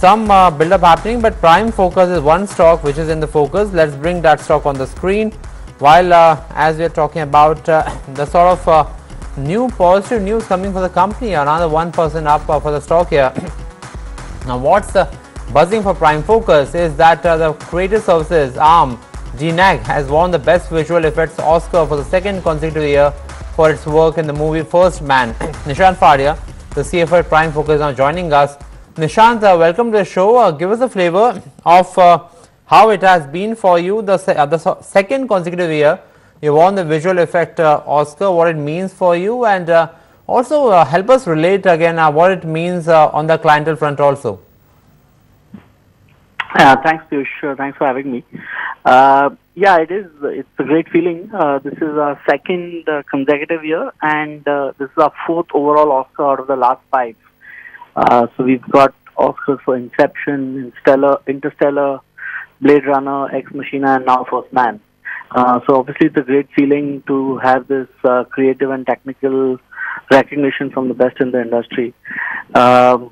some build-up happening, but prime focus is one stock which is in the focus. Let's bring that stock on the screen. While as we are talking about the sort of new positive news coming for the company, another 1% up for the stock here. Now, what's buzzing for prime focus is that the creative services arm DNAG has won the Best Visual Effects Oscar for the second consecutive year for its work in the movie First Man. Nishant Fadia, the CFO at Prime Focus, is now joining us. Nishant, welcome to the show. Give us a flavor of how it has been for you the second consecutive year. You won the visual effect Oscar, what it means for you, and also help us relate again what it means on the clientele front also. Thanks, Piyush. Thanks for having me. Yeah, it's a great feeling. This is our second consecutive year, and this is our fourth overall Oscar out of the last five. So we've got Oscars for Inception, Interstellar, Blade Runner, Ex Machina, and now First Man. So obviously it's a great feeling to have this creative and technical recognition from the best in the industry. Order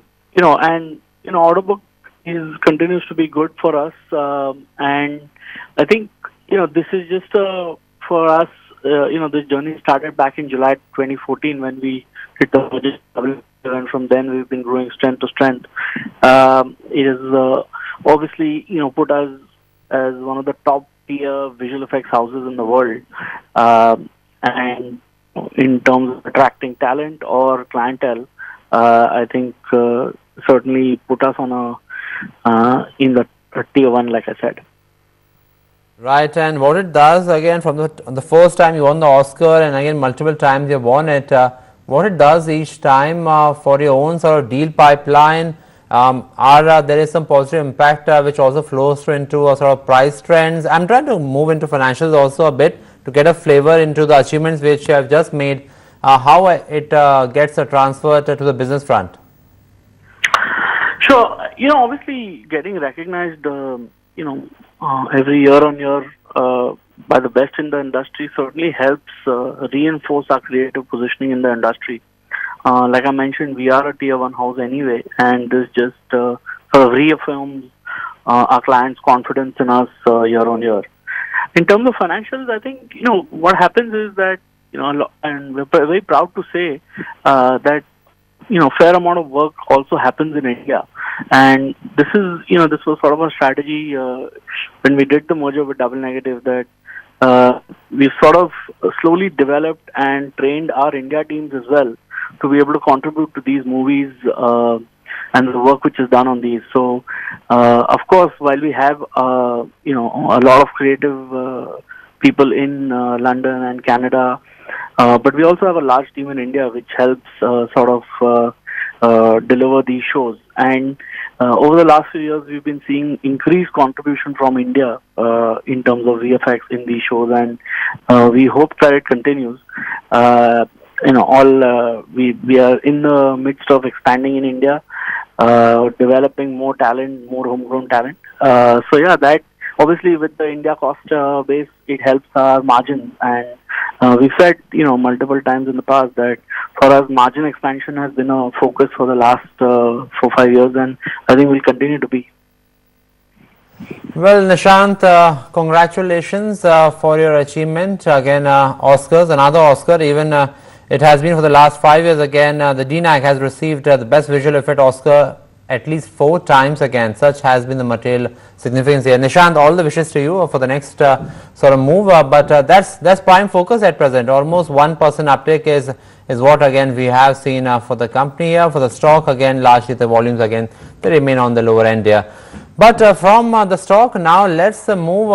book continues to be good for us, and I think this is just for us. This journey started back in July 2014 when we hit the budget, and from then we've been growing strength to strength. It has obviously put us as one of the top tier visual effects houses in the world, and in terms of attracting talent or clientele, I think certainly put us on in the tier one, like I said. Right, and what it does again from the first time you won the Oscar, and again multiple times you won it. What it does each time for your own sort of deal pipeline, there is some positive impact which also flows through into sort of price trends. I'm trying to move into financials also a bit to get a flavor into the achievements which you have just made, how it gets transferred to the business front. Sure. Obviously getting recognized, every year on year by the best in the industry certainly helps reinforce our creative positioning in the industry. Like I mentioned, we are a tier one house anyway, and this just sort of reaffirms our clients' confidence in us year on year. In terms of financials, I think what happens is that and we're very proud to say that fair amount of work also happens in India, and this is this was sort of a strategy when we did the merger with Double Negative, that we sort of slowly developed and trained our India teams as well to be able to contribute to these movies and the work which is done on these. So of course, while we have a lot of creative people in London and Canada, but we also have a large team in India which helps sort of deliver these shows. And over the last few years, we've been seeing increased contribution from India in terms of VFX in these shows, and we hope that it continues. We are in the midst of expanding in India, developing more talent, more homegrown talent. So yeah, that obviously with the India cost base, it helps our margins, and we've said multiple times in the past that for us margin expansion has been a focus for the last 4-5 years, and I think will continue to be. Well, Nishant, congratulations for your achievement again. Oscars, another Oscar, even it has been for the last 5 years again. The DNAG has received the Best Visual Effect Oscar at least 4 times again. Such has been the material significance here. Nishant, all the wishes to you for the next sort of move, but that's prime focus at present. Almost 1% uptake is what again we have seen for the company here. For the stock again, largely the volumes again they remain on the lower end here. But from the stock now, let's move